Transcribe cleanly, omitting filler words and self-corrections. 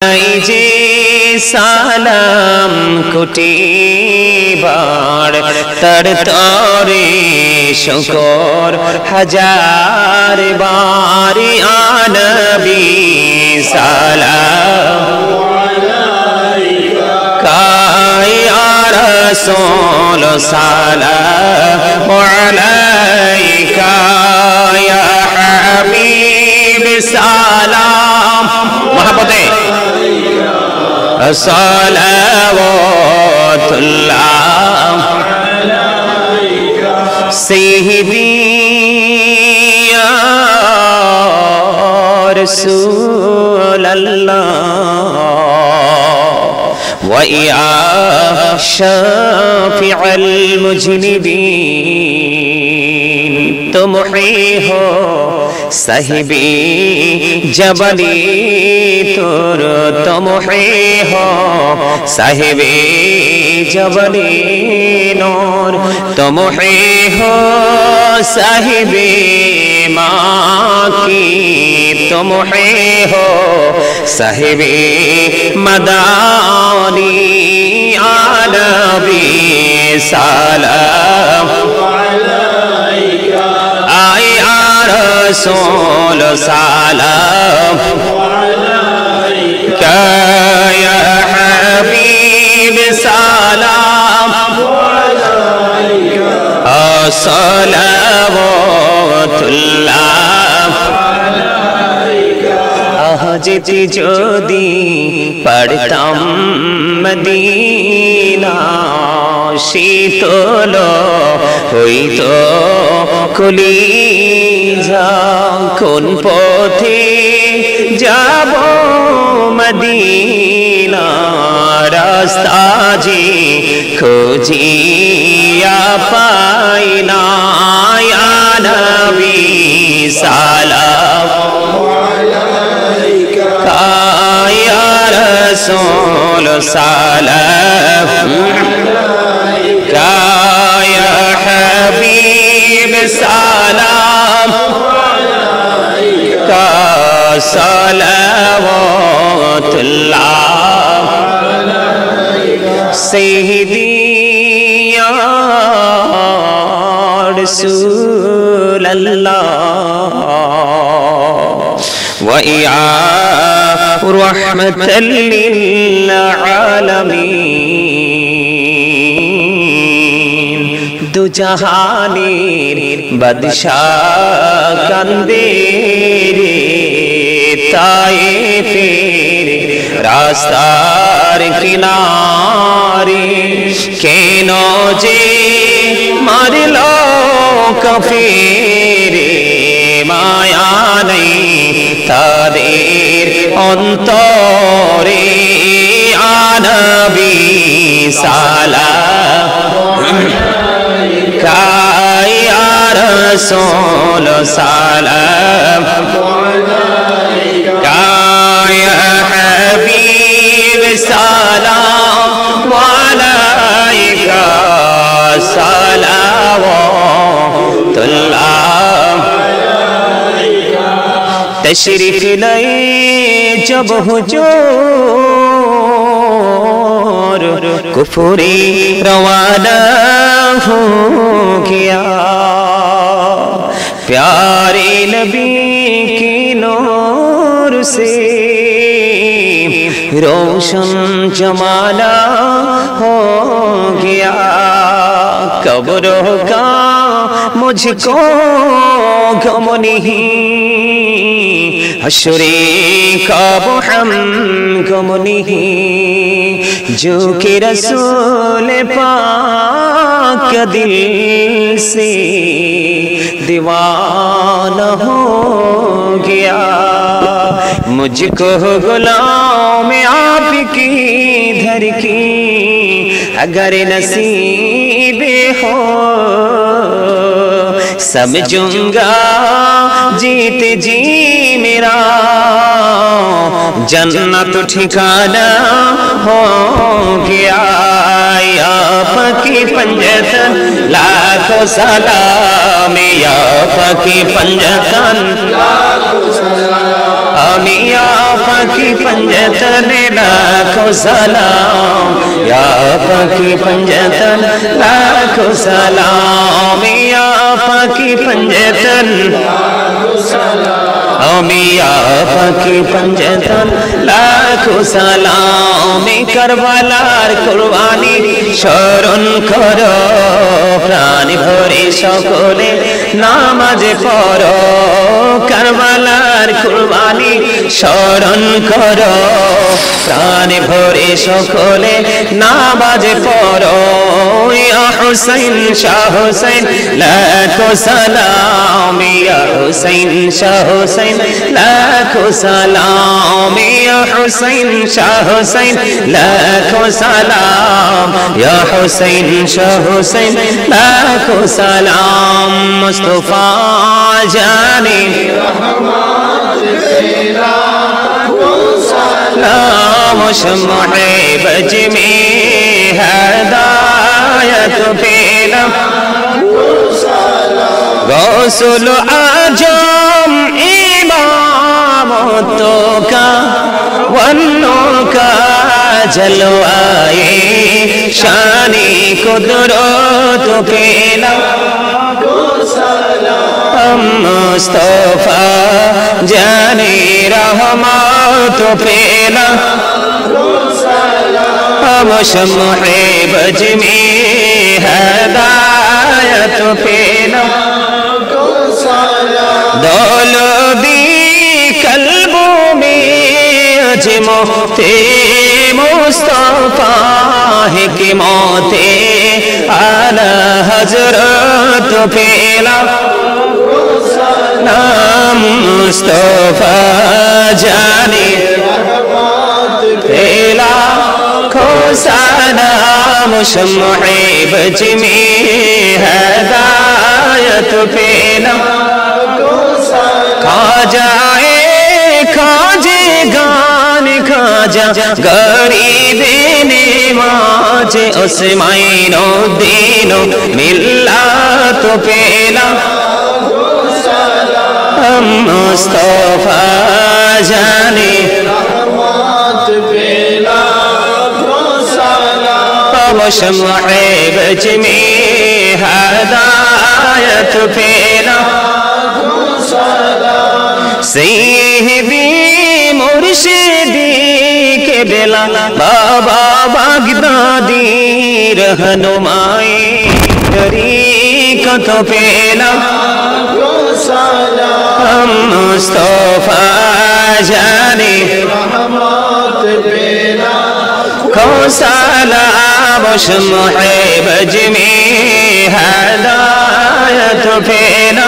যে সালাম কোটি বার তার তরে শুকর হাজার বার আনবী সালাম আলাইকা রাসূল সালাম আলাইকা ইয়া হাবিব সালাম মহব্বতে সালাওয়াতুল্লাহ আলাইকা সাইয়্যিদি ইয়া রাসূলাল্লাহ ওয়া ইয়া শাফিউল মুজনিবিন তুম হি হো সাহিবি জবলি তোর তুম হি হো সাহিবি জবলি নূর তুম হি হো সাহিবি মা কি তুম হি হো সাহিবি মদানি আনবী সালাম আলাইকা আয়া রাসূল সালাম আলাইকা ইয়া হাবিব সালাম আলাইকা সালাওয়াতুল্লাহ যেতে যদি পড়তাম মদিনা শীতল হইতো কলিজা কোন পথে যাব মদিনা রাস্তা যে খুঁজিয়া পাই না ইয়া নবী সালাম या रसूल सलाम या हबीब सलाम का सलावतुल्लाह सय्यदी या रसूल अल्लाह वइया रहमतल लिल आलमीन दो जहानेर बादशाह कांदे रे ताइफेर रास्तार किनारे केन जे मारलो काफिरे माया नहीं तादेर অন্তরে আনবী সালাম ইয়া রাসূল সালাম ইয়া হাবিব সালাম আলাইকা সালাওয়াতুল্লাহ तशरीफ लाए जब हुजूर कुफरी रवाना हो गया प्यारे नबी की नूर से रोशन जमाना हो गया कब्रों का मुझको गम नहीं हशरे का हम गम नहीं जो कि रसूल पाक दिल से दीवाना हो गया मुझको गुलाम आपकी धर की अगर नसीब हो समझूंगा जीत जी मेरा जन्नत ठिकाना हो गया आपकी पंजतन लाखों सलाम आपकी पंजतन लाखों सलाम আমি পাখি पंजतन लाखों सलाम या पाखी पंजतन लाखों सलाम या पाखी पंजतन मिया पाखी पंजतन लाखों सलाम करबलार कुरबानी स्मरण करो प्राण भरे सकले नामाज पढ़ो करबलार कुरबानी स्मरण करो प्राण भरे सकले नामाज पढ़ो या हुसैन शाह हुसैन लाखों सलाम या हुसैन शाह हुसैन लाखों सलाम या हुसैन शाह हुसैन लाखों सलाम या हुसैन शाह हुसैन लाखों सलाम मुस्तफा जाने सलाम शम्मे बज में हदायत पेला गौसुल आजम इमामतों का वन्नों का जलवाए शानी कुदरत पेला मुस्तफा जाने रहमत पेला हम शम्मे बज में हदायत पेला दौलदी कल्बों में अजमोते मुस्तफा है कि मौते आला हजरत पेला नाम मुस्तफा जाने पेला खो सलाम शम्मे बज में हदायत पेला खाजाए खाजे गान खाजा गरीबे ने माजे उस्माइनो दीनो मिल्ला तो पेला मुस्तफा जाने शम्मे बज में हदायत पेला सैयदी मुर्शिदी के बेला बाबा बागदादी रहनुमाई तरीक़त पेला मुस्तफा जाने को सलाम शम्मे बज में हदायत पेला